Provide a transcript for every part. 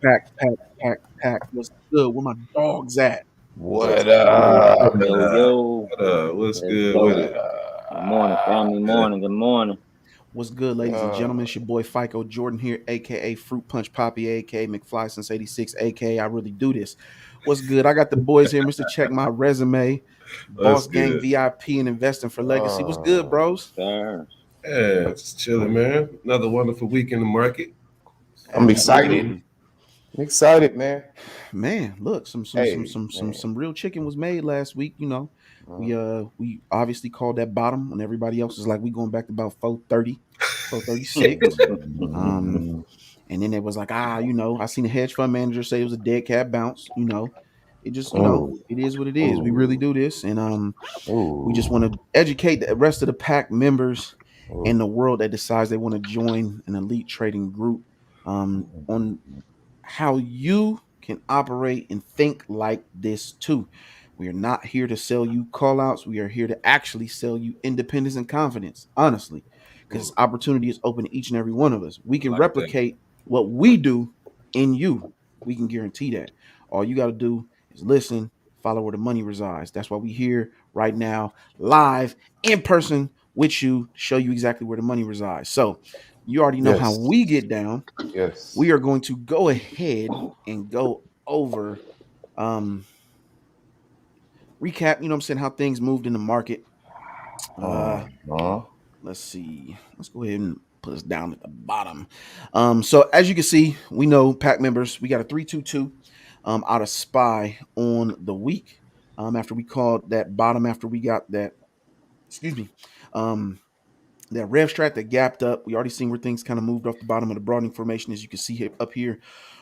Pack. What's good? Where my dogs at? What Yo, up? What yo. up? What up? What's Let's good with go. it? Good morning, family. Good. Morning. Good morning. What's good, ladies and Uh, gentlemen? It's your boy FICO Jordan here, aka Fruit Punch Poppy, aka McFly since '86, aka I really do this. What's good? I got the boys here, Mr. Check My Resume, what's Boss Gang good? VIP and Investing for Legacy. What's good, Uh, bros? Sir. yeah, just chilling, man. Another wonderful week in the market. I'm excited. Absolutely. I'm excited, man. Man, look, Hey, man. some real chicken was made last week. Uh, We obviously called that bottom when everybody else is like we going back to about 430, 436. Um, and then it was like, I seen a hedge fund manager say it was a dead cat bounce. It just, oh, it is what it is. We really oh, do this, and we just want oh, to educate the rest of the pack members in oh. the world that decides they want to join an elite trading group on how you can operate and think like this too. We are not here to sell you call outs. We are here to actually sell you independence and confidence, honestly, because opportunity is open to each and every one of us. We can Like that. replicate what we do in you. We can guarantee that. All you got to do is listen, follow where the money resides. That's why we here right now, live in person with you, to show you exactly where the money resides. So you already know how Yes, we get down. yes. We are going to go ahead and go over um recap, what I'm saying, how things moved in the market. Uh Uh, let's see. Let's go ahead and put us down at the bottom. So as you can see, we know pack members, we got a 322 out of SPY on the week. After we called that bottom, after we got that, excuse me, um that rev strat that gapped up. We already seen where things kind of moved off the bottom of the broadening formation, as you can see up here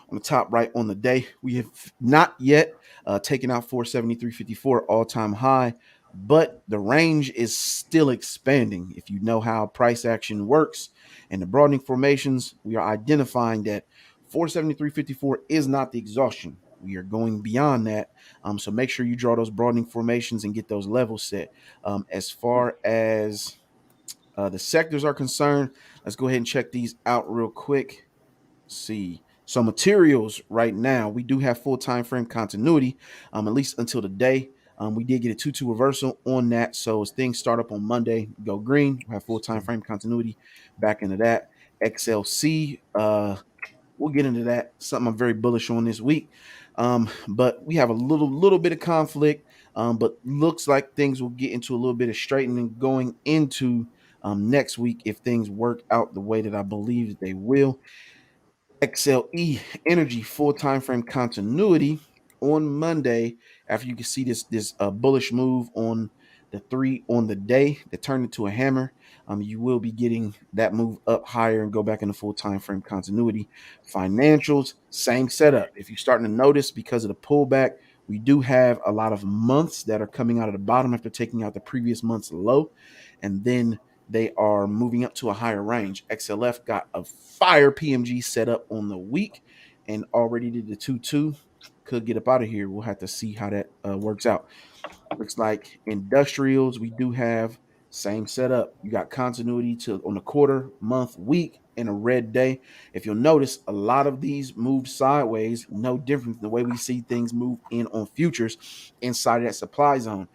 on the top right on the day. We have not yet taken out 473.54 all-time high, but the range is still expanding. If you know how price action works and the broadening formations, we are identifying that 473.54 is not the exhaustion. We are going beyond that. So make sure you draw those broadening formations and get those levels set. As far as the sectors are concerned, let's go ahead and check these out real quick. See, so materials right now, we do have full time frame continuity, at least until today. We did get a 2-2 reversal on that. So as things start up on Monday, go green. We have full time frame continuity back into that. XLC, we'll get into that. Something I'm very bullish on this week. But we have a little bit of conflict. But looks like things will get into a little bit of straightening going into next week if things work out the way that I believe they will. XLE Energy full time frame continuity on Monday after you can see this bullish move on the 3 on the day that turned into a hammer. You will be getting that move up higher and go back into full time frame continuity. Financials, same setup. If you're starting to notice because of the pullback, we do have a lot of months that are coming out of the bottom after taking out the previous month's low, and then they are moving up to a higher range. XLF got a fire PMG set up on the week and already did the 2-2. Could get up out of here. We'll have to see how that works out. Looks like industrials, we do have same setup. You got continuity to on the quarter, month, week, and a red day. If you'll notice, a lot of these moved sideways, no different than the way we see things move in on futures inside of that supply zone.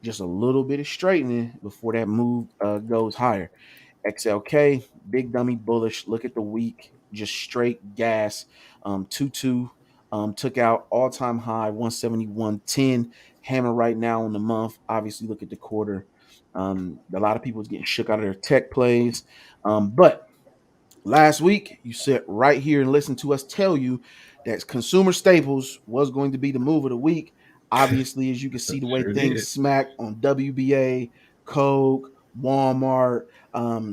Just a little bit of straightening before that move goes higher. XLK, big dummy bullish. Look at the week, just straight gas. 2-2 took out all time high 171.10. Hammer right now on the month. Obviously, look at the quarter. A lot of people is getting shook out of their tech plays. But last week, you sit right here and listen to us tell you that consumer staples was going to be the move of the week. Obviously, as you can see, the way Sure things did. smacked on WBA, Coke, Walmart,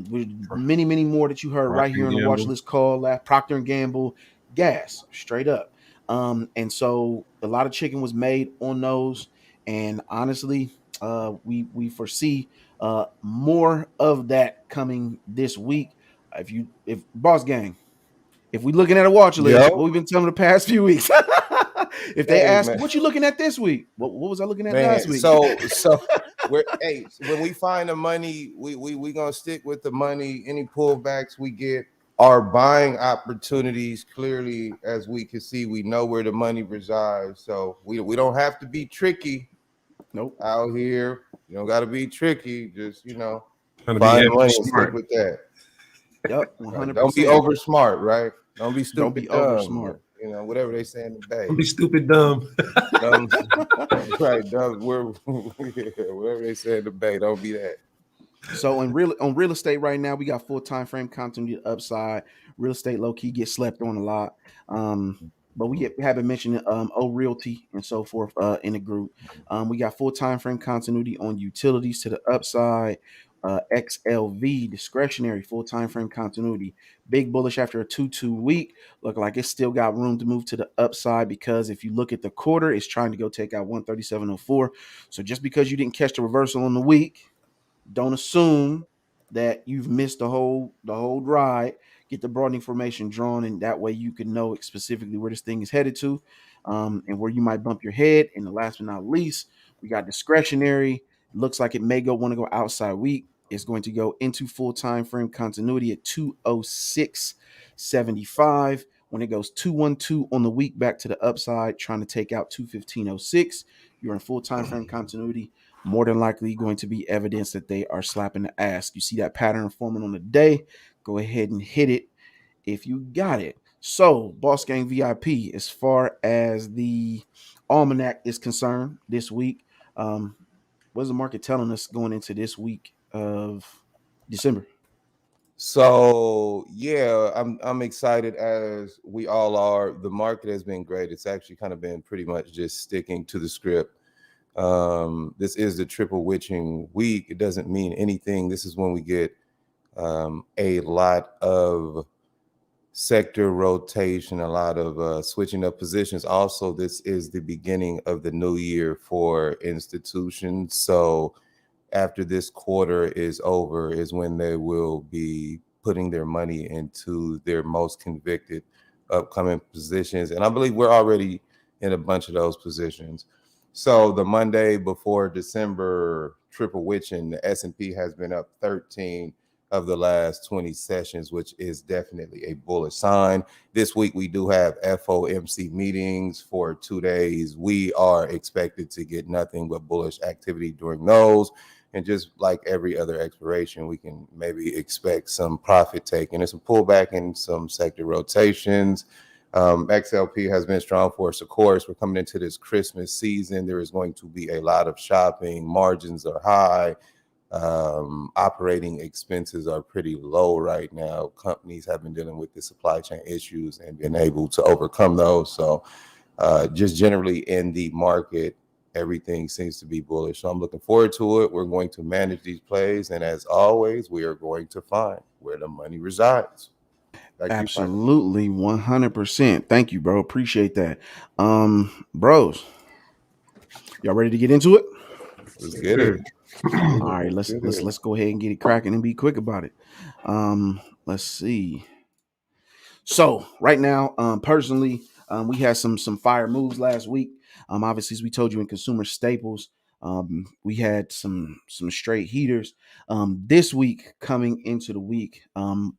with many more that you heard right Procter here and on the watch Gamble. list call, Procter and Gamble, gas, straight up. And so a lot of chicken was made on those. And honestly, we foresee more of that coming this week. If Boss Gang, if we looking at a watch list, what yo, we've been telling the past few weeks. If they hey, ask, man, what you looking at this week? What was I looking at last man. week? So we're when we find the money, we gonna stick with the money. Any pullbacks we get, our buying opportunities clearly, as we can see, we know where the money resides. So we don't have to be tricky Nope. out here. You don't got to be tricky. Just Trying to be find the extra money and stick smart. with that. Yep. Right? Don't be 100%. over smart, right? Don't be Don't be stupid over dumb, smart. or whatever they say in the Don't bay. be stupid dumb. Dumb, right? Dumb, whatever they say in the bay. Don't be that. So on real estate right now, we got full time frame continuity upside. Real estate low key gets slept on a lot. But we haven't mentioned O Realty and so forth in the group. We got full time frame continuity on utilities to the upside. XLV discretionary full time frame continuity. Big bullish after a 2-2 week. Look like it's still got room to move to the upside because if you look at the quarter, it's trying to go take out 137.04. So just because you didn't catch the reversal on the week, don't assume that you've missed the whole ride. Get the broad information drawn, and that way you can know specifically where this thing is headed to, and where you might bump your head. And the last but not least, we got discretionary. Looks like it may want to go outside week. It's going to go into full time frame continuity at 206.75. When it goes 212 on the week back to the upside, trying to take out 215.06, you're in full time frame continuity. More than likely going to be evidence that they are slapping the ass. You see that pattern forming on the day, go ahead and hit it if you got it. So, Boss Gang VIP, as far as the almanac is concerned this week, what's the market telling us going into this week of December? So yeah, I'm excited as we all are. The market has been great. It's actually kind of been pretty much just sticking to the script. This is the triple witching week. It doesn't mean anything. This is when we get a lot of sector rotation, a lot of switching up positions. Also, this is the beginning of the new year for institutions. So after this quarter is over is when they will be putting their money into their most convicted upcoming positions. And I believe we're already in a bunch of those positions. So the Monday before December triple witching, the S&P has been up 13 of the last 20 sessions, which is definitely a bullish sign. This week, we do have FOMC meetings for 2 days. We are expected to get nothing but bullish activity during those. And just like every other expiration, we can maybe expect some profit taking and some pullback and some sector rotations. XLP has been strong for us. Of course, we're coming into this Christmas season. There is going to be a lot of shopping. Margins are high. Operating expenses are pretty low right now. Companies have been dealing with the supply chain issues and been able to overcome those. So just generally in the market, everything seems to be bullish. So I'm looking forward to it. We're going to manage these plays. And as always, we are going to find where the money resides. Back to you, partner. Absolutely, 100%. Thank you, bro. Appreciate that. Bros, y'all ready to get into it? Let's Yes, get sir. it. Let's get All it. right, Let's let's get let's it. let's go ahead and get it cracking and be quick about it. Let's see. So right now, personally, we had some fire moves last week. Obviously, as we told you in consumer staples, we had some straight heaters. This week coming into the week, a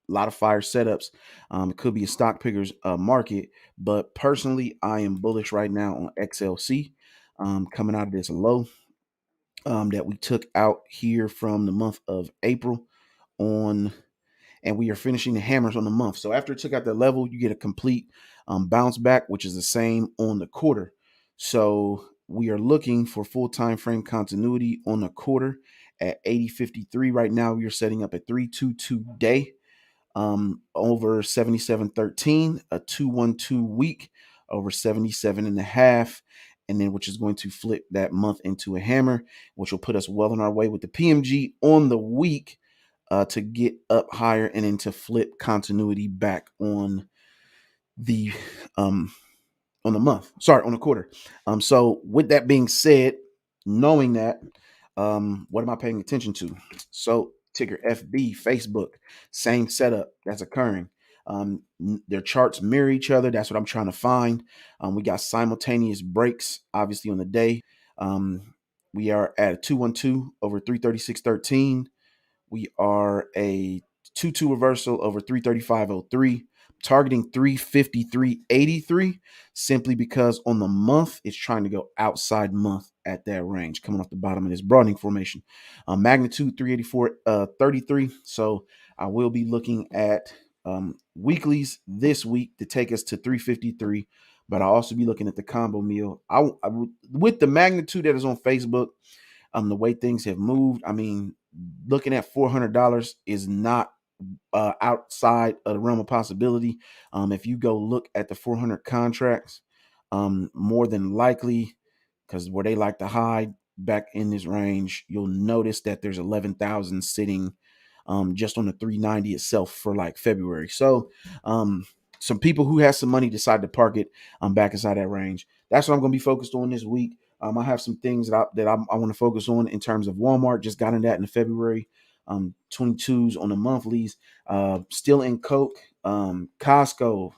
lot of fire setups. It could be a stock pickers market, but personally, I am bullish right now on XLC. Coming out of this low that we took out here from the month of April on, and we are finishing the hammers on the month. So after it took out that level, you get a complete bounce back, which is the same on the quarter. So we are looking for full time frame continuity on the quarter at 80.53 right now. We are setting up a 322 day over 77.13, a 212 week over 77 and a half, and then which is going to flip that month into a hammer, which will put us well on our way with the PMG on the week to get up higher and then to flip continuity back the um on the month. Sorry, on the quarter. So with that being said, knowing that, what am I paying attention to? So ticker FB, Facebook, same setup that's occurring. Their charts mirror each other. That's what I'm trying to find. We got simultaneous breaks, obviously on the day. We are at a 212 over 336.13. We are a 2-2 reversal over 335.03, targeting 353.83, simply because on the month it's trying to go outside month at that range, coming off the bottom of this broadening formation. Magnitude 384.33. So I will be looking at weeklies this week to take us to 353. But I'll also be looking at the combo meal. With the magnitude that is on Facebook, the way things have moved, I mean, looking at $400 is not outside of the realm of possibility. If you go look at the 400 contracts, more than likely, because where they like to hide back in this range, you'll notice that there's 11,000 sitting just on the 390 itself for like February. So some people who have some money decide to park it back inside that range. That's what I'm going to be focused on this week. I have some things that I want to focus on in terms of Walmart. Just got in that in February. 22s on the monthlies. Still in Coke. Costco,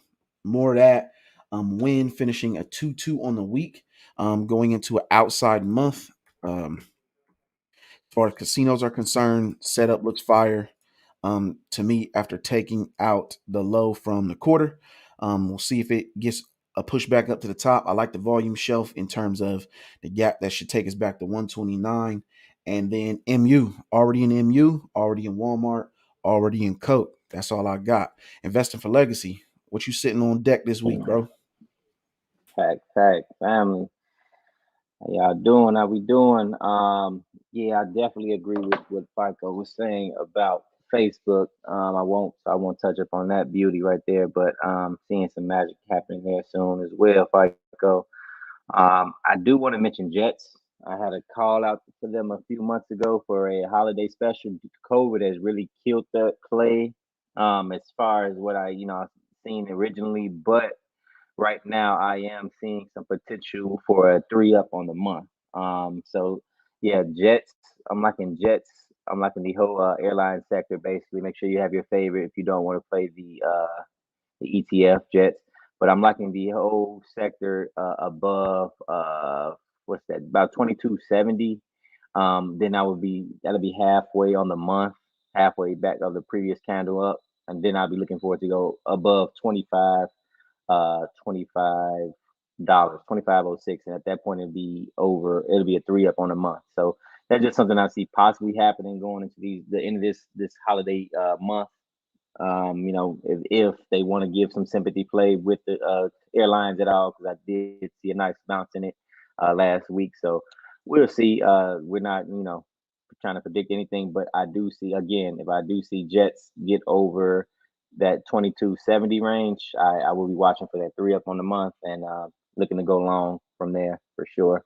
more of that. Win finishing a 2-2 on the week. Going into an outside month. As far as casinos are concerned, setup looks fire. To me, after taking out the low from the quarter, we'll see if it gets a push back up to the top. I like the volume shelf in terms of the gap that should take us back to 129. And then already in Walmart, already in Coke. That's all I got. Investing for legacy. What you sitting on deck this week, bro? Fact, family. How y'all doing? How we doing? Yeah, I definitely agree with what FICO was saying about Facebook. I won't touch up on that beauty right there, but seeing some magic happening there soon as well, FICO. I do want to mention Jets. I had a call out for them a few months ago for a holiday special. COVID has really killed that play, as far as what I've seen originally, but right now I am seeing some potential for a three up on the month. So yeah, Jets. I'm liking Jets. I'm liking the whole airline sector. Basically, make sure you have your favorite if you don't want to play the ETF Jets. But I'm liking the whole sector above what's that, about 2270. Then that'll be halfway on the month, halfway back of the previous candle up, and then I'll be looking forward to go above 25, 25.06, and at that point it'll be a three up on a month. So that's just something I see possibly happening going into the end of this holiday month. If they want to give some sympathy play with the airlines at all, because I did see a nice bounce in it last week. So we'll see. We're not, trying to predict anything, but I do see, again, if I do see Jets get over that 2270 range, I will be watching for that three up on the month and looking to go long from there for sure.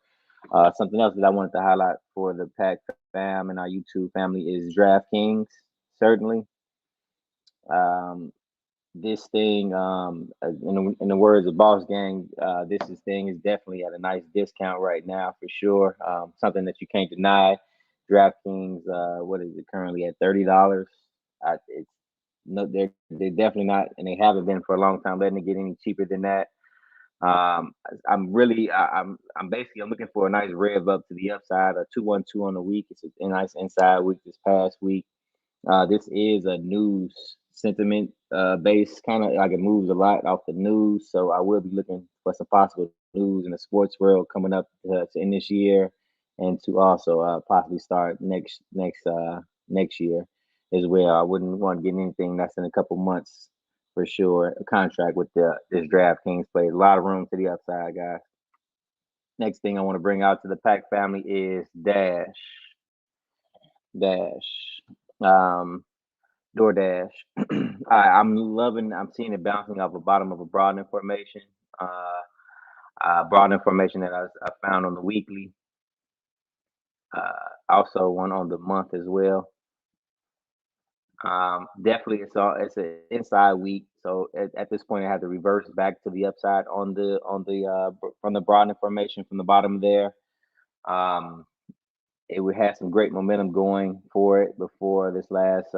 Something else that I wanted to highlight for the Pack fam and our YouTube family is DraftKings. Certainly, um, this thing, in the words of Boss Gang, thing is definitely at a nice discount right now for sure. Something that you can't deny. DraftKings, what is it currently at $30? It's no, they're definitely not, and they haven't been for a long time, letting it get any cheaper than that. I'm basically I'm looking for a nice rev up to the upside, a 212 on the week. It's a nice inside week this past week. This is a news sentiment base, kind of like it moves a lot off the news. So I will be looking for some possible news in the sports world coming up to end this year, and to also possibly start next year as well. I wouldn't want to get anything that's in a couple months for sure. A contract with this DraftKings plays a lot of room to the upside, guys. Next thing I want to bring out to the Pack family is Dash. Um, DoorDash. I'm seeing it bouncing off the bottom of a broadening formation. Broadening formation that I found on the weekly. Also one on the month as well. Definitely, it's an inside week. So at this point, I had to reverse back to the upside from the broadening formation from the bottom there. Um, it would have some great momentum going for it before this last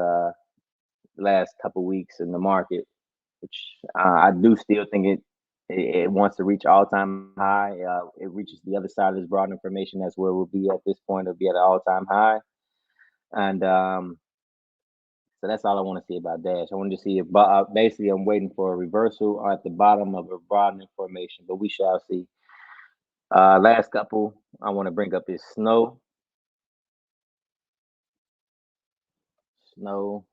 couple weeks in the market, which I do still think it wants to reach all time high. It reaches the other side of this broad information. That's where we'll be at this point. It'll be at an all time high, and So that's all I want to see about Dash. I wanted to see if basically I'm waiting for a reversal at the bottom of a broadening formation, but we shall see. Last couple I want to bring up is Snow. Snow.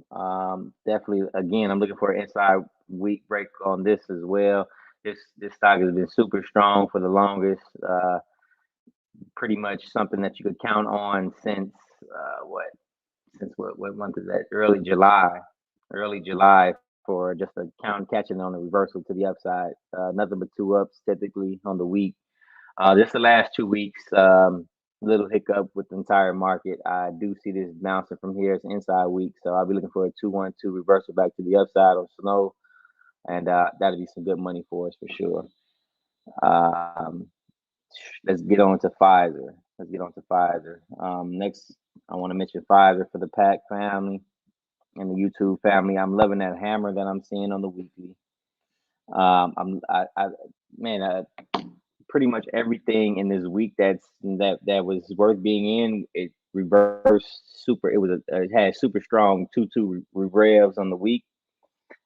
Definitely again, I'm looking for an inside week break on this as well. This stock has been super strong for the longest. Pretty much something that you could count on since what what month is that? Early July for just a count catching on a reversal to the upside. Nothing but two ups typically on the week. This the last 2 weeks. Little hiccup with the entire market. I do see this bouncing from here. It's an inside week, so I'll be looking for a 2-1-2 reversal back to the upside on Snow, and that'll be some good money for us for sure. Um, let's get on to Pfizer. Next, I want to mention Pfizer for the Pack family and the YouTube family. I'm loving that hammer that I'm seeing on the weekly. I man, pretty much everything in this week that was worth being in, it reversed super. It had super strong 2-2 revs on the week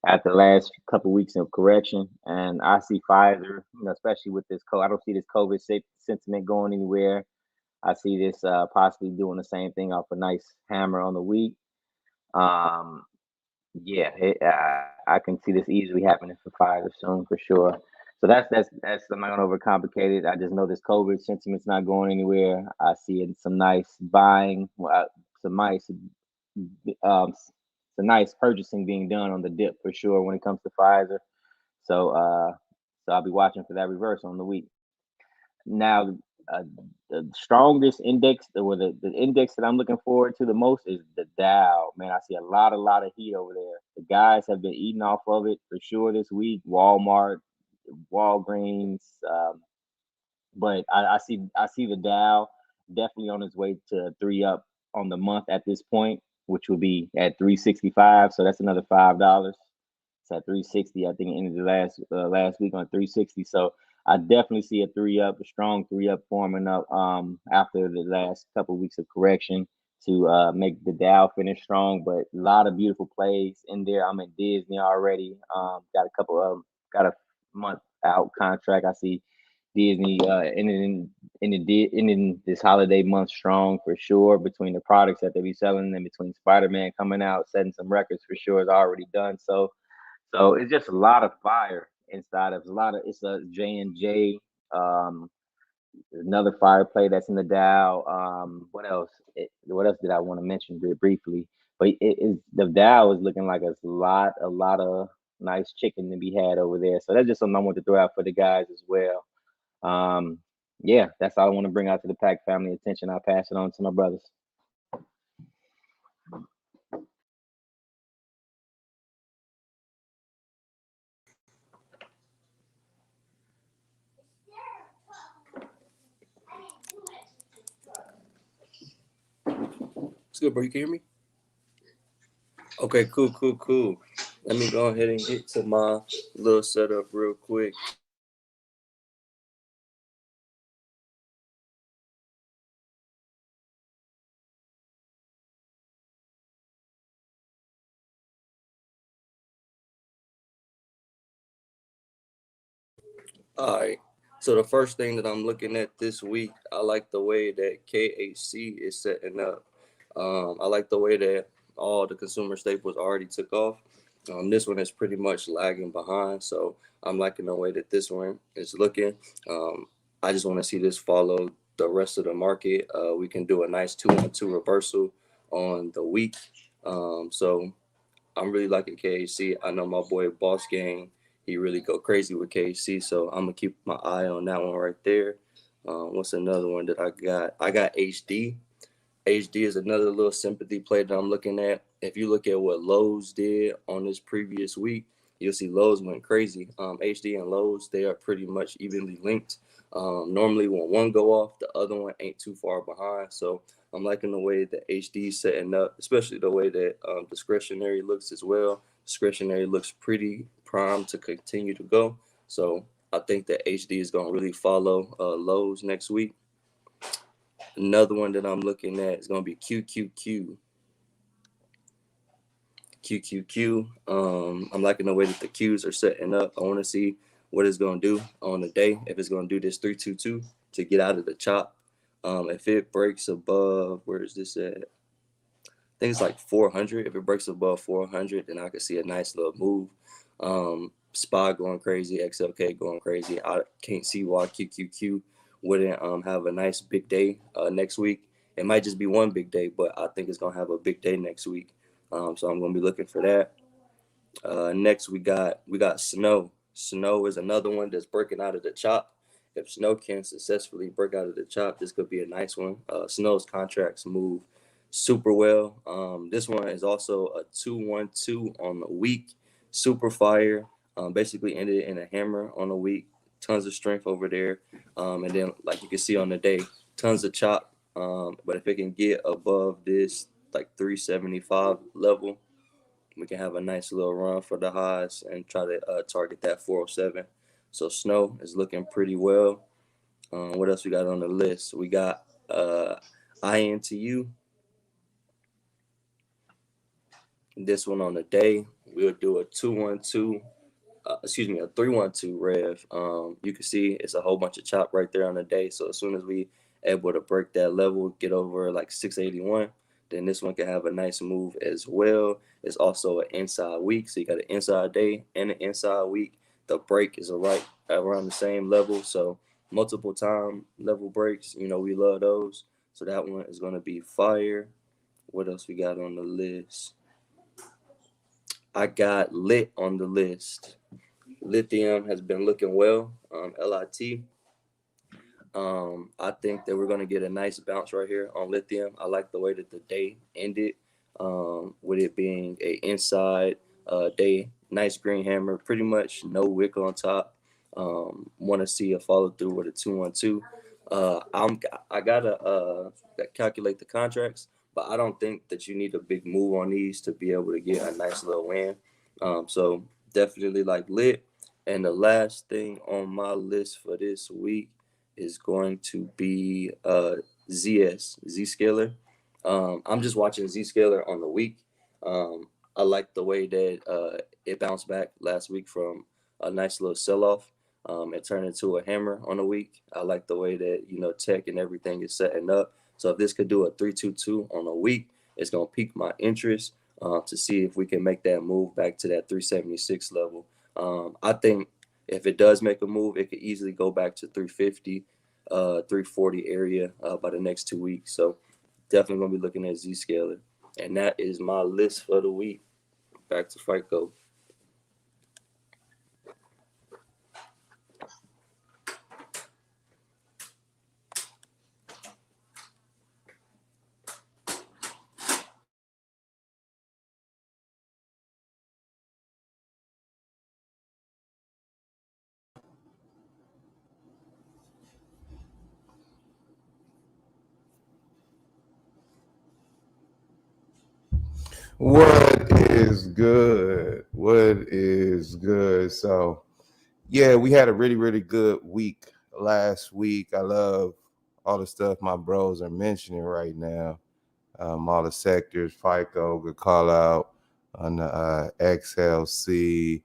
after the last couple weeks of correction. And I see Pfizer, especially with this I don't see this COVID sentiment going anywhere. I see this possibly doing the same thing off a nice hammer on the week. Um, yeah, I can see this easily happening for Pfizer soon for sure. So that's I'm not gonna overcomplicate it. I just know this COVID sentiment's not going anywhere. I see some nice buying, some nice, some nice purchasing being done on the dip for sure when it comes to Pfizer. So so I'll be watching for that reverse on the week. Now, the strongest index, or the index that I'm looking forward to the most is the Dow. Man, I see a lot of heat over there. The guys have been eating off of it for sure this week. Walmart, Walgreens, but I see the Dow definitely on its way to 3 up on the month at this point, which will be at 365. So that's another $5. It's at 360. I think it ended the last week on 360. So I definitely see a 3 up, a strong 3 up forming up after the last couple of weeks of correction to make the Dow finish strong. But a lot of beautiful plays in there. I'm in Disney already. Got a couple of got a month out contract. I see Disney ending this holiday month strong for sure, between the products that they be selling and between Spider-Man coming out, setting some records for sure is already done. So it's just a lot of fire inside of it's a J&J, um, another fire play that's in the Dow. What else? What else did I want to mention briefly? But it is the Dow is looking like a lot of nice chicken to be had over there. So that's just something I want to throw out for the guys as well. Um, yeah, that's all I want to bring out to the Pack family attention. I'll pass it on to my brothers. It's good, bro. You can hear me? Okay, cool. Let me go ahead and get to my little setup real quick. All right. So the first thing that I'm looking at this week, I like the way that KAC is setting up. I like the way that all the consumer staples already took off. This one is pretty much lagging behind, so I'm liking the way that this one is looking. Um, I just want to see this follow the rest of the market. We can do a nice 2-on-2 reversal on the week. So I'm really liking KAC. I know my boy Boss Gang, he really go crazy with KAC, so I'm gonna keep my eye on that one right there. What's another one that I got? I got HD. HD is another little sympathy play that I'm looking at. If you look at what Lowe's did on this previous week, you'll see Lowe's went crazy. HD and Lowe's, they are pretty much evenly linked. Normally when one go off, the other one ain't too far behind. So I'm liking the way that HD is setting up, especially the way that Discretionary looks as well. Discretionary looks pretty primed to continue to go. So I think that HD is going to really follow Lowe's next week. Another one that I'm looking at is going to be QQQ. QQQ. I'm liking the way that the Qs are setting up. I want to see what it's going to do on the day, if it's going to do this 322 to get out of the chop. If it breaks above, where is this at? I think it's like 400. If it breaks above 400, then I could see a nice little move. SPY going crazy, XLK going crazy. I can't see why QQQ wouldn't have a nice big day next week. It might just be one big day, but I think it's going to have a big day next week. So I'm going to be looking for that. Next, we got Snow. Snow is another one that's breaking out of the chop. If Snow can successfully break out of the chop, this could be a nice one. Snow's contracts move super well. This one is also a 212 on the week. Super fire. Basically ended in a hammer on the week. Tons of strength over there. And then, like you can see on the day, tons of chop. But if it can get above this like 375 level, we can have a nice little run for the highs and try to target that 407. So Snow is looking pretty well. What else we got on the list? We got INTU. This one on the day, we'll do a 212. A 312 rev. You can see it's a whole bunch of chop right there on the day. So as soon as we able to break that level, get over like 681, then this one can have a nice move as well. It's also an inside week. So you got an inside day and an inside week. The break is right around the same level. So multiple time level breaks, we love those. So that one is going to be fire. What else we got on the list? I got Lit on the list. Lithium has been looking well. LIT. I think that we're going to get a nice bounce right here on Lithium. I like the way that the day ended, with it being a inside day. Nice green hammer, pretty much no wick on top. Want to see a follow through with a 212. I gotta calculate the contracts, but I don't think that you need a big move on these to be able to get a nice little win. So definitely like Lit. And the last thing on my list for this week is going to be Zscaler. I'm just watching Zscaler on the week. I like the way that it bounced back last week from a nice little sell-off. It turned into a hammer on the week. I like the way that, tech and everything is setting up. So if this could do a 322 on a week, it's going to pique my interest to see if we can make that move back to that 376 level. I think if it does make a move, it could easily go back to 350, 340 area by the next 2 weeks. So definitely going to be looking at Zscaler. And that is my list for the week. Back to FICO. What is good? What is good? So, yeah, we had a really, really good week last week. I love all the stuff my bros are mentioning right now. All the sectors, FICO, good call out on the XLC,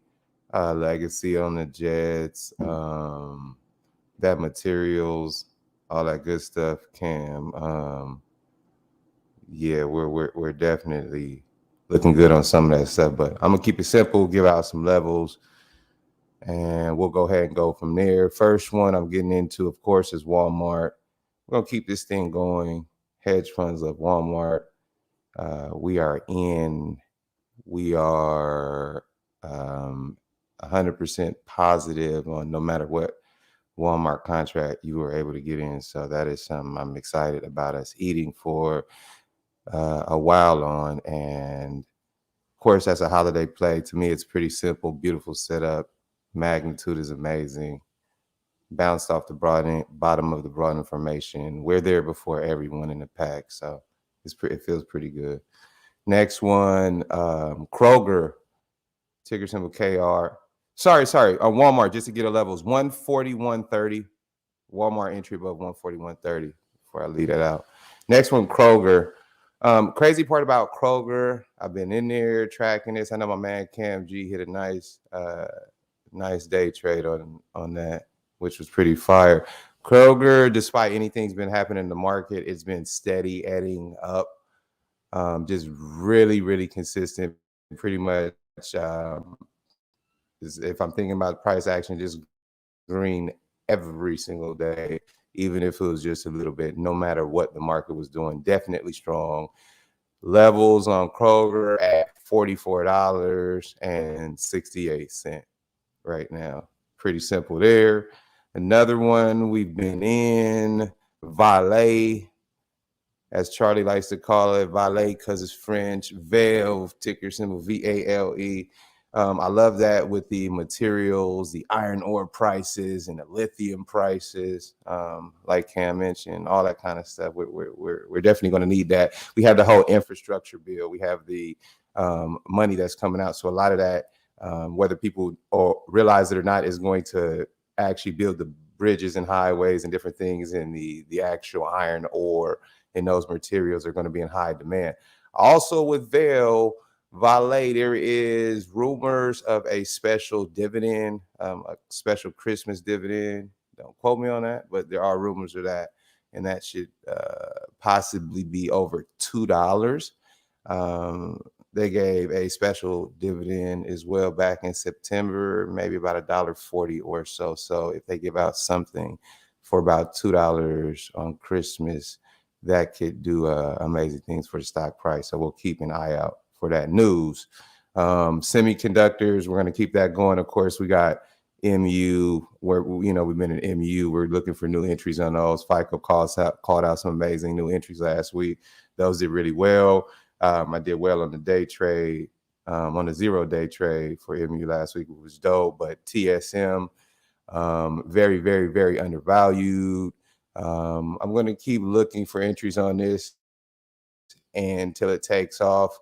Legacy on the Jets, that materials, all that good stuff. Cam, yeah, we're definitely looking good on some of that stuff, but I'm gonna keep it simple, give out some levels, and we'll go ahead and go from there. First one I'm getting into, of course, is Walmart. We're gonna keep this thing going. Hedge funds of Walmart. We are 100% positive on no matter what Walmart contract you were able to get in. So that is something I'm excited about us eating for a while on. And of course, that's a holiday play. To me, it's pretty simple, beautiful setup. Magnitude is amazing. Bounced off the bottom of the broad information. We're there before everyone in the pack. So it feels pretty good. Next one, Kroger, ticker symbol KR. Sorry, on Walmart, just to get a levels, 141.30. Walmart entry above 141.30 before I leave that out. Next one, Kroger. Crazy part about Kroger, I've been in there tracking this. I know my man Cam G hit a nice day trade on that, which was pretty fire. Kroger, despite anything's been happening in the market, it's been steady adding up. Just really, really consistent. Pretty much, if I'm thinking about price action, just green every single day, even if it was just a little bit, no matter what the market was doing. Definitely strong. Levels on Kroger at $44.68 right now. Pretty simple there. Another one we've been in, Valet, as Charlie likes to call it, Valet because it's French, Vale, ticker symbol VALE. I love that with the materials, the iron ore prices and the lithium prices, like Cam mentioned, all that kind of stuff. We're definitely going to need that. We have the whole infrastructure bill. We have the money that's coming out. So a lot of that, whether people realize it or not, is going to actually build the bridges and highways and different things, and the actual iron ore and those materials are going to be in high demand. Also with Valet, there is rumors of a special dividend, a special Christmas dividend. Don't quote me on that, but there are rumors of that, and that should possibly be over $2. They gave a special dividend as well back in September, maybe about $1.40 or so. So if they give out something for about $2 on Christmas, that could do amazing things for the stock price. So we'll keep an eye out for that news. Semiconductors, we're going to keep that going. Of course, we got MU, where we've been in MU. We're looking for new entries on those. FICO called out some amazing new entries last week. Those did really well. I did well on the day trade, on the 0-day trade for MU last week. It was dope, but TSM, very, very, very undervalued. I'm going to keep looking for entries on this until it takes off.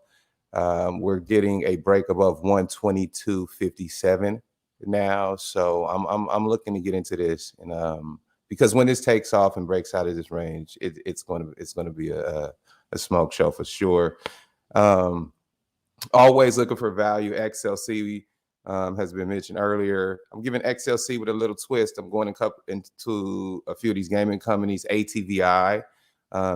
We're getting a break above 122.57 now, so I'm looking to get into this, and because when this takes off and breaks out of this range, it's going to be a smoke show for sure. Always looking for value. XLC has been mentioned earlier. I'm giving XLC with a little twist. I'm going into a few of these gaming companies. ATVI,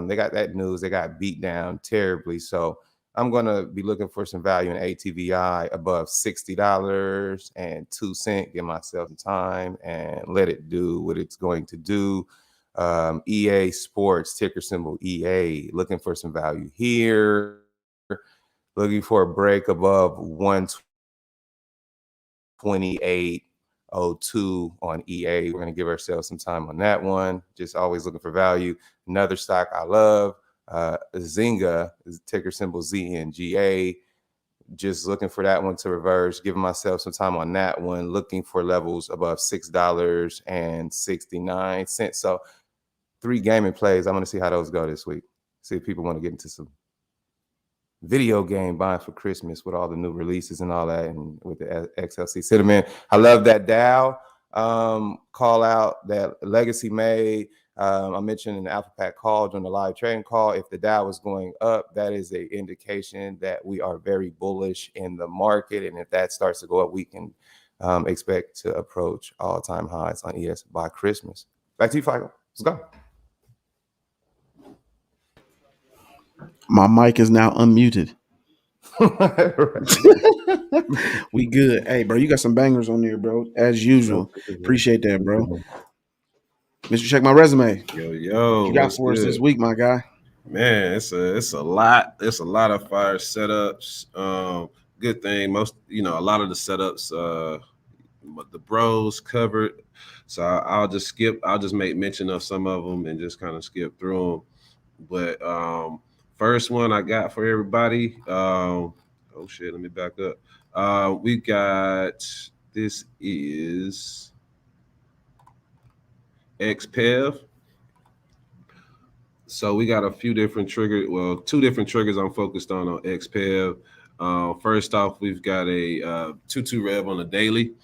they got that news. They got beat down terribly. So I'm going to be looking for some value in ATVI above $60.02. Give myself some time and let it do what it's going to do. EA Sports, ticker symbol EA, looking for some value here. Looking for a break above 128.02 on EA. We're going to give ourselves some time on that one. Just always looking for value. Another stock I love, Zynga, ticker symbol ZNGA. Just looking for that one to reverse. Giving myself some time on that one. Looking for levels above $6.69. So 3 gaming plays. I'm going to see how those go this week. See if people want to get into some video game buying for Christmas with all the new releases and all that, and with the XLC Cinnamon. I love that Dow call out that Legacy made. I mentioned in the Alpha Pack call during the live trading call, if the Dow is going up, that is an indication that we are very bullish in the market. And if that starts to go up, we can expect to approach all-time highs on ES by Christmas. Back to you, Fico. Let's go. My mic is now unmuted. We good. Hey, bro, you got some bangers on there, bro. As usual. Appreciate that, bro. Mr. Check My Resume. Yo, what you got for us this week, my guy? Man, it's a lot. It's a lot of fire setups. Good thing a lot of the setups the bros covered. So I'll just make mention of some of them and just kind of skip through them. But first one I got for everybody. Let me back up. We got, this is XPEV. So we got a few different triggers. Well, 2 different triggers I'm focused on XPEV. First off, we've got a 2-2 rev on the daily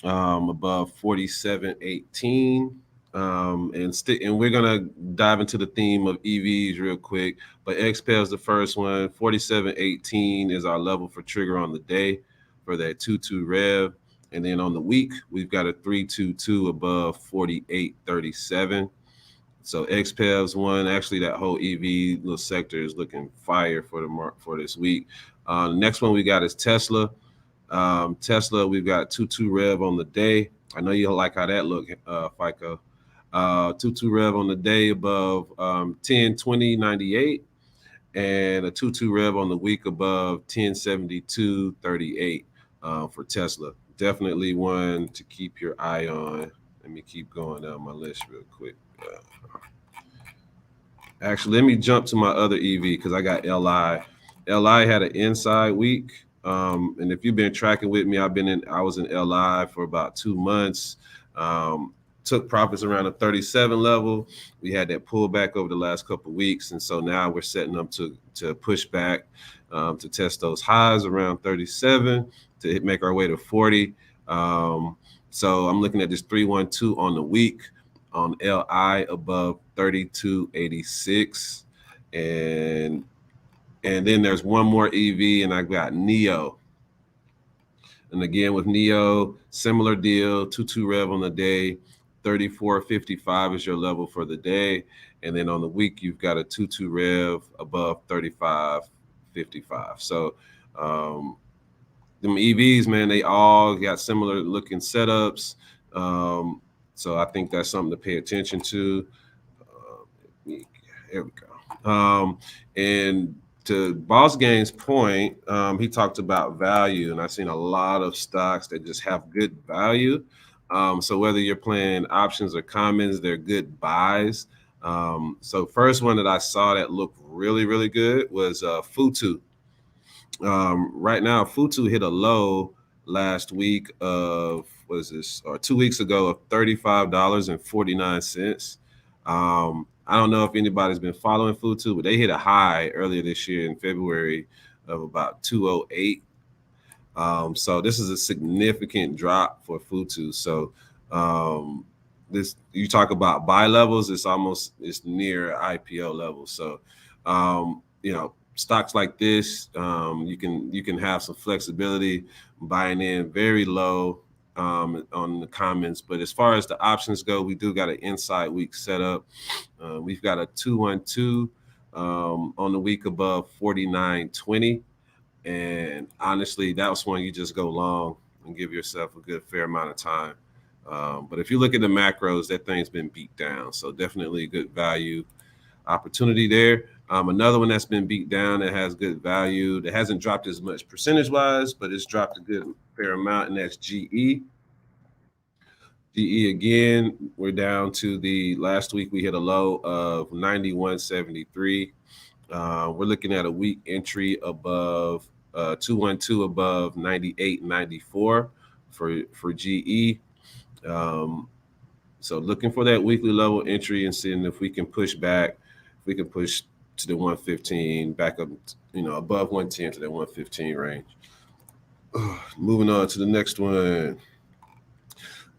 above 47.18. And we're gonna dive into the theme of EVs real quick. But XPEL is the first one. 4718 is our level for trigger on the day for that 22 rev. And then on the week, we've got a 322 above 4837. So XPEL's one. Actually, that whole EV little sector is looking fire for this week. The next one we got is Tesla. Tesla, we've got 22 rev on the day. I know you like how that look, FICO. 22 rev on the day above 10, 20, 98, and a 22 rev on the week above 1072 38 for Tesla. Definitely one to keep your eye on. Let me keep going down my list real quick. Actually, let me jump to my other EV because I got LI. LI had an inside week. And if you've been tracking with me, I was in LI for about 2 months. Took profits around the 37 level. We had that pullback over the last couple of weeks, and so now we're setting up to push back to test those highs around 37 to make our way to 40. So I'm looking at this 312 on the week on LI above 32.86, and then there's one more EV, and I got Neo. And again with Neo, similar deal, 22 rev on the day. 34.55 is your level for the day, and then on the week you've got a 22 rev above 35.55. So them EVs, man, they all got similar looking setups. So I think that's something to pay attention to. Here we go. And to Boss Game's point, he talked about value, and I've seen a lot of stocks that just have good value. So whether you're playing options or commons, they're good buys. So first one that I saw that looked really, really good was Futu. Right now, Futu hit a low last week of, what is this, or 2 weeks ago of $35.49. I don't know if anybody's been following Futu, but they hit a high earlier this year in February of about 208. So this is a significant drop for Futu. So this, you talk about buy levels, it's near IPO levels. So stocks like this, you can have some flexibility buying in very low on the comments. But as far as the options go, we do got an inside week set up. We've got a 212 on the week above 49.20. And honestly, that was when you just go long and give yourself a good fair amount of time. But if you look at the macros, that thing's been beat down. So definitely a good value opportunity there. Another one that's been beat down that has good value, that hasn't dropped as much percentage-wise, but it's dropped a good fair amount, and that's GE. GE again, we're down to the last week we hit a low of 91.73. We're looking at a week entry above 212 above 98.94 for GE. So looking for that weekly level entry and seeing if we can push back, if we can push to the 115, back up, above 110 to the 115 range. Moving on to the next one.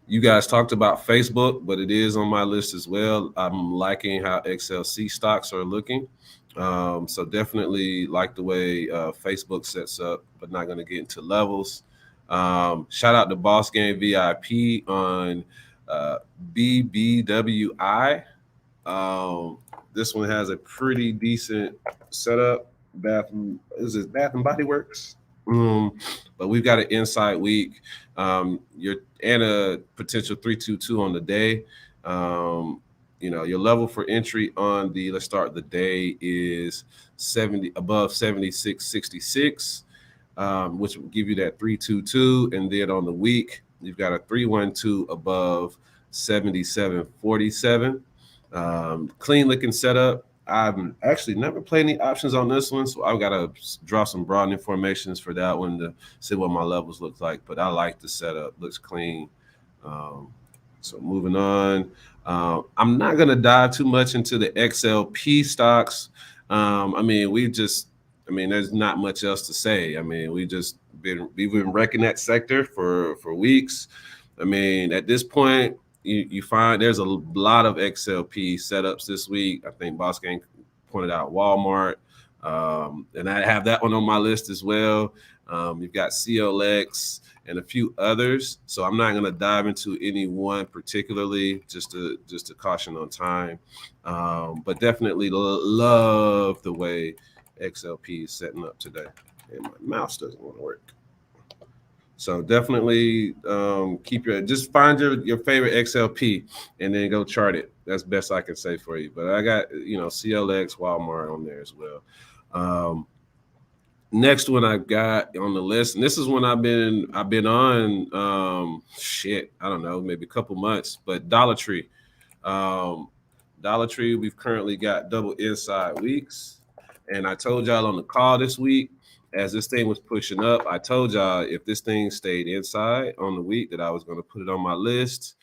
You guys talked about Facebook, but it is on my list as well. I'm liking how XLC stocks are looking. So definitely like the way Facebook sets up, but not going to get into levels. Shout out to Boss Game VIP on BBWI. This one has a pretty decent setup. Bath and Body Works. But we've got an inside week. You're and a potential 322 on the day. Your level for entry on the, let's start the day, is 70 above 76.66, which will give you that 322. And then on the week, you've got a 312 above 77.47. Clean looking setup. I've actually never played any options on this one, so I've got to draw some broad informations for that one to see what my levels look like. But I like the setup; looks clean. So moving on, I'm not going to dive too much into the XLP stocks. There's not much else to say. We've been wrecking that sector for weeks. At this point, you find there's a lot of XLP setups this week. I think Boss Gang pointed out Walmart, and I have that one on my list as well. You've got CLX and a few others, so I'm not going to dive into any one particularly, just to caution on time. But definitely love the way XLP is setting up today. And my mouse doesn't want to work. So definitely just find your favorite XLP and then go chart it. That's best I can say for you. But I got CLX, Walmart on there as well. Next one I've got on the list, and this is one I've been on I don't know, maybe a couple months, but Dollar Tree. Dollar Tree, we've currently got double inside weeks. And I told y'all on the call this week, as this thing was pushing up, I told y'all if this thing stayed inside on the week that I was going to put it on my list.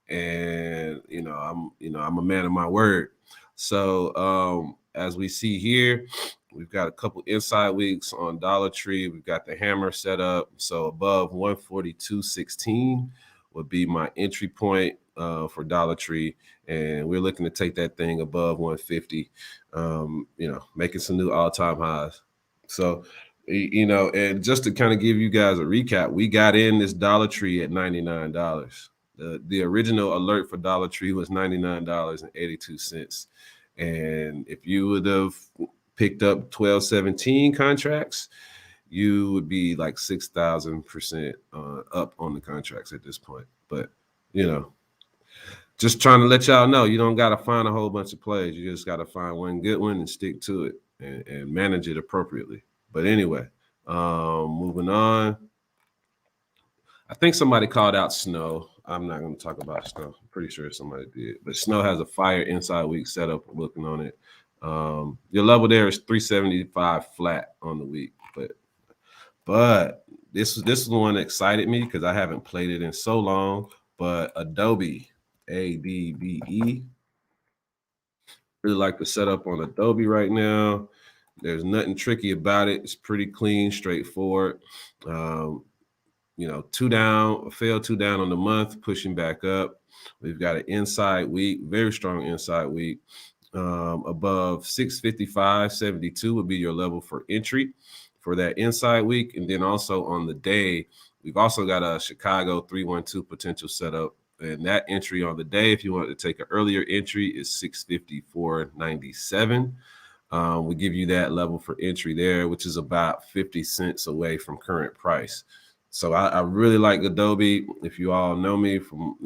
And I'm a man of my word. So as we see here, we've got a couple inside weeks on Dollar Tree. We've got the hammer set up. So above 142.16 would be my entry point for Dollar Tree. And we're looking to take that thing above 150, making some new all-time highs. So, and just to kind of give you guys a recap, we got in this Dollar Tree at $99. The original alert for Dollar Tree was $99.82. And if you would have picked up 1217 contracts, you would be like 6,000% up on the contracts at this point. But, just trying to let y'all know, you don't got to find a whole bunch of plays. You just got to find one good one and stick to it and manage it appropriately. But anyway, moving on. I think somebody called out Snow. I'm not going to talk about Snow. I'm pretty sure somebody did. But Snow has a fire inside week setup. I'm looking on it. Your level there is 375 flat on the week. But this is the one that excited me because I haven't played it in so long. But Adobe, ADBE. Really like the setup on Adobe right now. There's nothing tricky about it. It's pretty clean, straightforward. 2 down, failed 2 down on the month, pushing back up. We've got an inside week, very strong inside week. Above 655.72 would be your level for entry for that inside week. And then also on the day, we've also got a Chicago 312 potential setup. And that entry on the day, if you want to take an earlier entry, is 654.97. We give you that level for entry there, which is about 50 cents away from current price. So I really like Adobe. If you all know me from,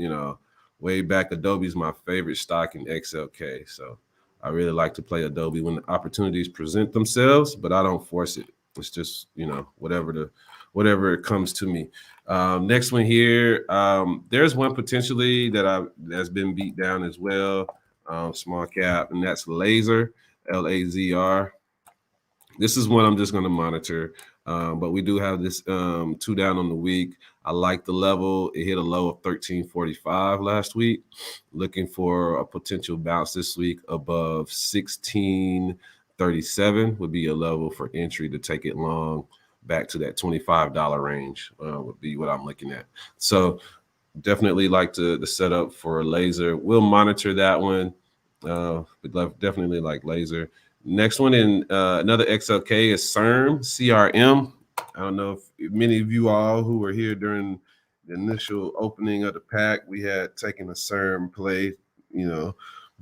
way back, Adobe is my favorite stock in XLK. So I really like to play Adobe when the opportunities present themselves, but I don't force it. It's just, whatever it comes to me. Next one here. There's one potentially that's been beat down as well. Small cap, and that's Laser, LAZR. This is one I'm just going to monitor. But we do have this 2 down on the week. I like the level. It hit a low of 1345 last week. Looking for a potential bounce this week above 1637 would be a level for entry to take it long back to that $25 range would be what I'm looking at. So definitely like the setup for Laser. We'll monitor that one. But definitely like Laser. Next one in another XLK is CRM. I don't know if many of you all who were here during the initial opening of the pack, we had taken a CERM play,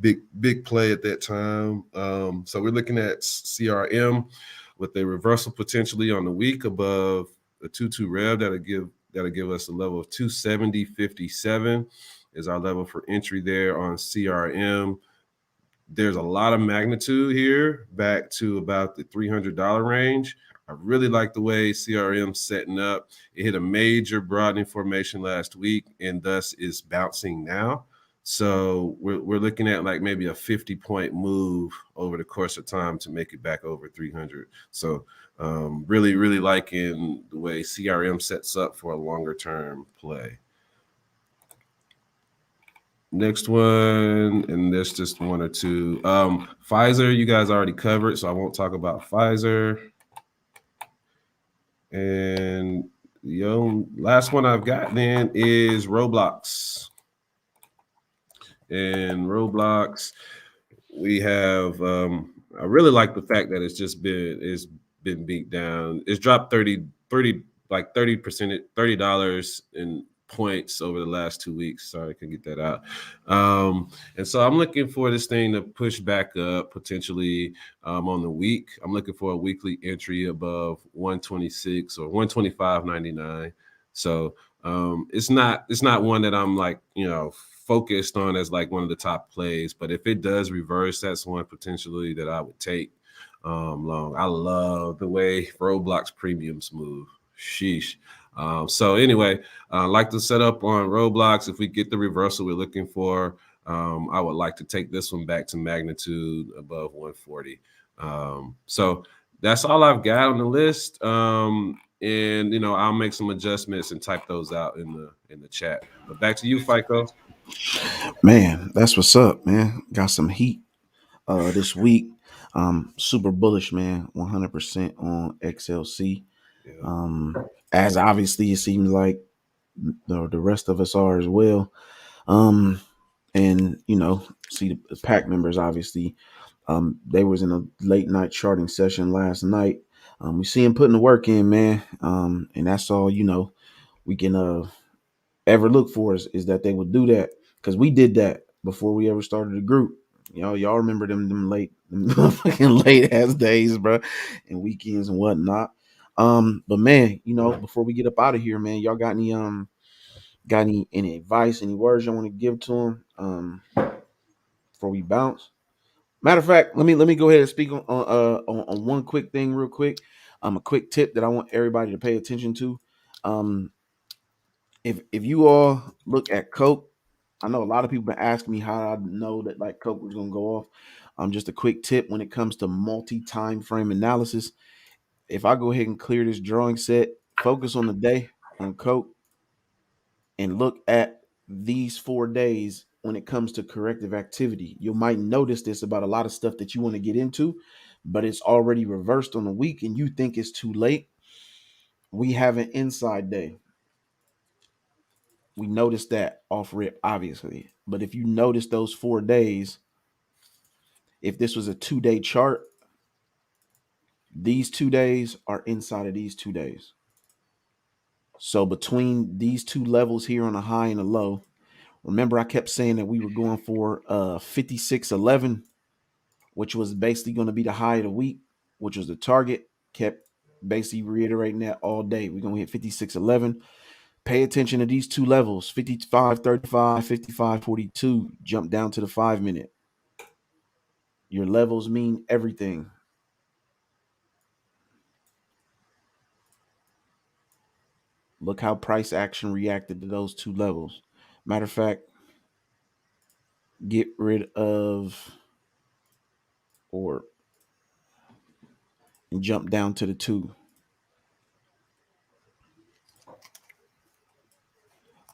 big play at that time. So we're looking at CRM with a reversal potentially on the week above a 2-2 rev that'll give us a level of 270.57 is our level for entry there on CRM. There's a lot of magnitude here back to about the $300 range. I really like the way CRM's setting up. It hit a major broadening formation last week and thus is bouncing now. So we're looking at like maybe a 50-point move over the course of time to make it back over 300. So really, really liking the way CRM sets up for a longer term play. Next one, and there's just one or two. Pfizer, you guys already covered, so I won't talk about Pfizer. And last one I've got then is Roblox. in Roblox. We have I really like the fact that it's been beat down. It's dropped 30 like 30%, $30 in points over the last 2 weeks. Sorry, I couldn't get that out. And so I'm looking for this thing to push back up potentially on the week. I'm looking for a weekly entry above 126 or 125.99. So it's not one that I'm like, focused on as like one of the top plays. But if it does reverse, that's one potentially that I would take long. I love the way Roblox premiums move. Sheesh. So anyway, like to set up on Roblox. If we get the reversal we're looking for, I would like to take this one back to magnitude above 140. So that's all I've got on the list. And I'll make some adjustments and type those out in the chat. But back to you, FICO. Man, that's what's up, man. Got some heat this week. Super bullish, man. 100% on XLC. Yeah. As obviously it seems like the rest of us are as well. Um, and see the pack members obviously. They was in a late night charting session last night. We see them putting the work in, man. And that's all we can ever look for is that they would do that because we did that before we ever started the group. Y'all remember them them fucking late ass days, bro, and weekends and whatnot. But man, before we get up out of here, man, y'all got any advice, any words y'all want to give to them before we bounce? Matter of fact, let me go ahead and speak on one quick thing real quick. A quick tip that I want everybody to pay attention to. Um, if you all look at Coke, I know a lot of people been asking me how I know that like Coke was gonna go off. Just a quick tip when it comes to multi-time frame analysis. If I go ahead and clear this drawing set, focus on the day on Coke, and look at these 4 days when it comes to corrective activity. You might notice this about a lot of stuff that you want to get into, but it's already reversed on the week and you think it's too late. We have an inside day. We noticed that off rip, obviously. But if you notice those 4 days, if this was a 2 day chart, these 2 days are inside of these 2 days. So between these two levels here on a high and a low, remember I kept saying that we were going for 56.11, which was basically going to be the high of the week, which was the target. Kept basically reiterating that all day. We're going to hit 56.11. Pay attention to these two levels, 55.35, 55.42. Jump down to the 5 minute. Your levels mean everything. Look how price action reacted to those two levels. Matter of fact, get rid of or and jump down to the 2.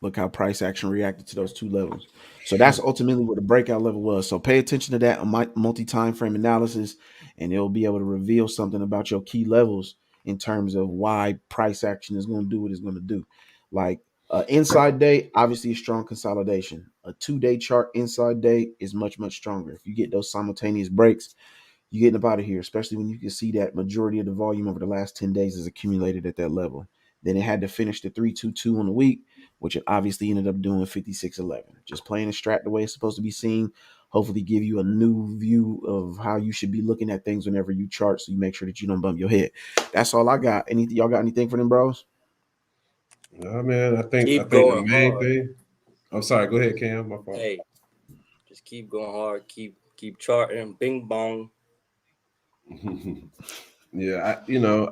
Look how price action reacted to those two levels. So that's ultimately what the breakout level was. So pay attention to that on my multi-time frame analysis, and it'll be able to reveal something about your key levels in terms of why price action is going to do what it's going to do. Like inside day, obviously a strong consolidation. A 2 day chart inside day is much, much stronger. If you get those simultaneous breaks, you're getting up out of here, especially when you can see that majority of the volume over the last 10 days is accumulated at that level. Then it had to finish the 322 on the week, which it obviously ended up doing 56.11. Just playing the strat the way it's supposed to be seen. Hopefully give you a new view of how you should be looking at things whenever you chart, so you make sure that you don't bump your head. That's all I got. Anything y'all got anything for them bros? Nah, man, I Keep think the going main hard. thing. I'm sorry. Go ahead, Cam. My fault. Hey, just keep going hard. Keep charting. Bing bong. Yeah,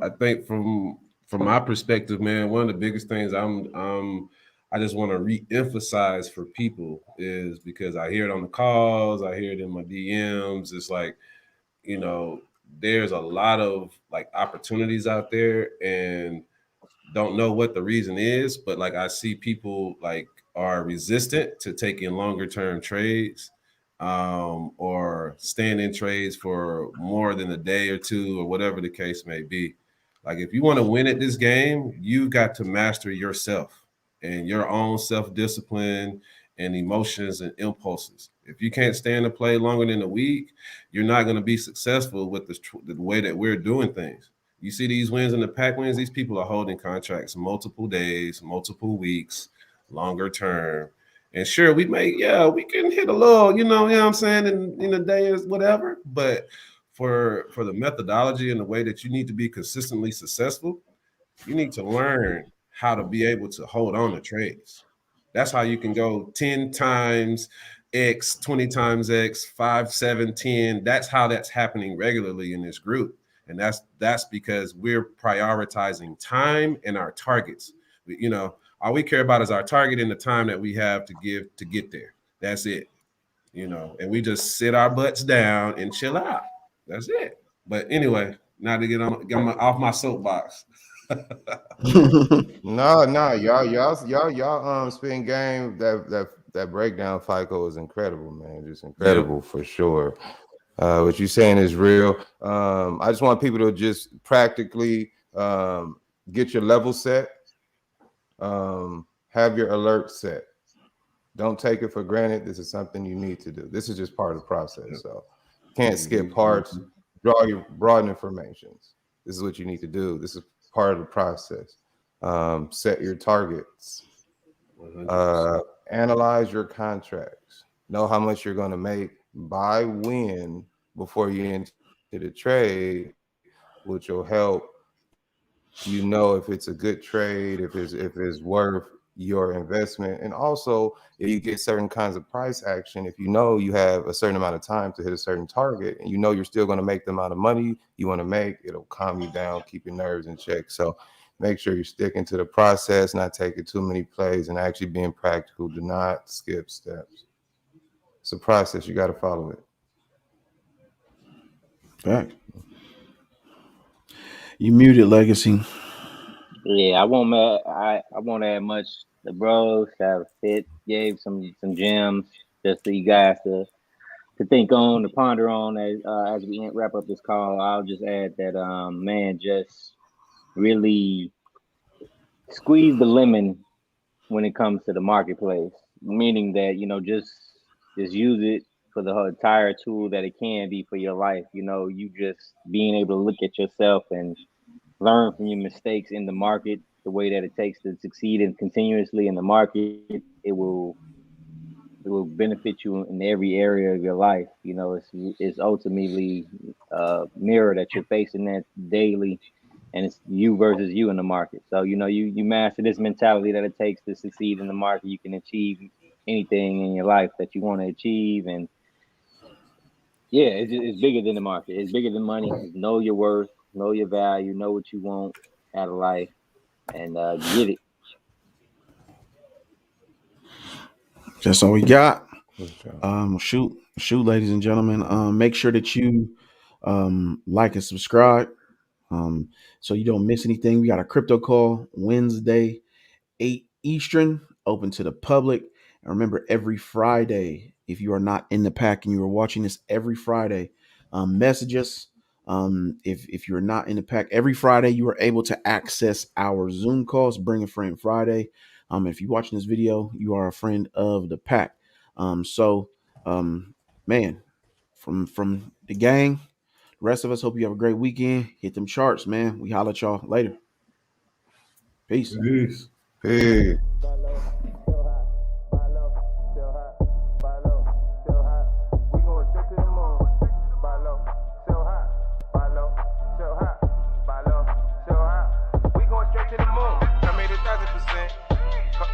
I think from my perspective, man, one of the biggest things I just want to re-emphasize for people is because I hear it on the calls, I hear it in my DMs. It's like, you know, there's a lot of like opportunities out there and don't know what the reason is, but like I see people like are resistant to taking longer term trades or staying in trades for more than a day or two or whatever the case may be. Like if you want to win at this game, you got to master yourself and your own self discipline and emotions and impulses. If you can't stand to play longer than a week, you're not going to be successful with the way that we're doing things. You see these wins and the pack wins, these people are holding contracts multiple days, multiple weeks, longer term. And sure, we can hit a little, you know what I'm saying, in a day or whatever. But for the methodology and the way that you need to be consistently successful, you need to learn how to be able to hold on to trades. That's how you can go 10 times X, 20 times X, 5, 7, 10. That's how that's happening regularly in this group. And that's because we're prioritizing time and our targets. All we care about is our target and the time that we have to give to get there. That's it. And we just sit our butts down and chill out. That's it. But anyway, now to get off my soapbox. No, y'all spin game. That breakdown FICO is incredible, man. Just incredible for sure. What you're saying is real. I just want people to just practically get your level set, have your alert set. Don't take it for granted. This is something you need to do. This is just part of the process. So can't skip parts. Draw your broad informations. This is what you need to do. This is part of the process. Set your targets. Analyze your contracts. Know how much you're going to make by when before you enter the trade, which will help you know if it's a good trade, if it's worth your investment. And also, if you get certain kinds of price action, if you know you have a certain amount of time to hit a certain target and you know you're still going to make the amount of money you want to make, it'll calm you down, keep your nerves in check. So make sure you're sticking to the process, not taking too many plays, and actually being practical. Do not skip steps. It's a process. You got to follow it. Fact. You muted, Legacy. Yeah, I won't add much. The bros have gave some gems just for you guys to think on, to ponder on as we wrap up this call. I'll just add that man, just really squeeze the lemon when it comes to the marketplace. Meaning that, just use it for the whole entire tool that it can be for your life. You just being able to look at yourself and learn from your mistakes in the market, the way that it takes to succeed and continuously in the market. It will benefit you in every area of your life. It's ultimately a mirror that you're facing that daily, and it's you versus you in the market. So you master this mentality that it takes to succeed in the market. You can achieve anything in your life that you want to achieve, and yeah, it's bigger than the market. It's bigger than money. Know your worth, know your value, know what you want out of life, and get it. That's all we got. Shoot, ladies and gentlemen. Make sure that you like and subscribe, so you don't miss anything. We got a crypto call Wednesday, 8 Eastern, open to the public. And remember, every Friday, if you are not in the pack and you are watching this every Friday, message us. If you're not in the pack, every Friday you are able to access our Zoom calls. Bring a friend Friday. If you're watching this video, you are a friend of the pack. So, man, from the gang, the rest of us hope you have a great weekend. Hit them charts, man. We holler at y'all later. Peace. Peace. Hey.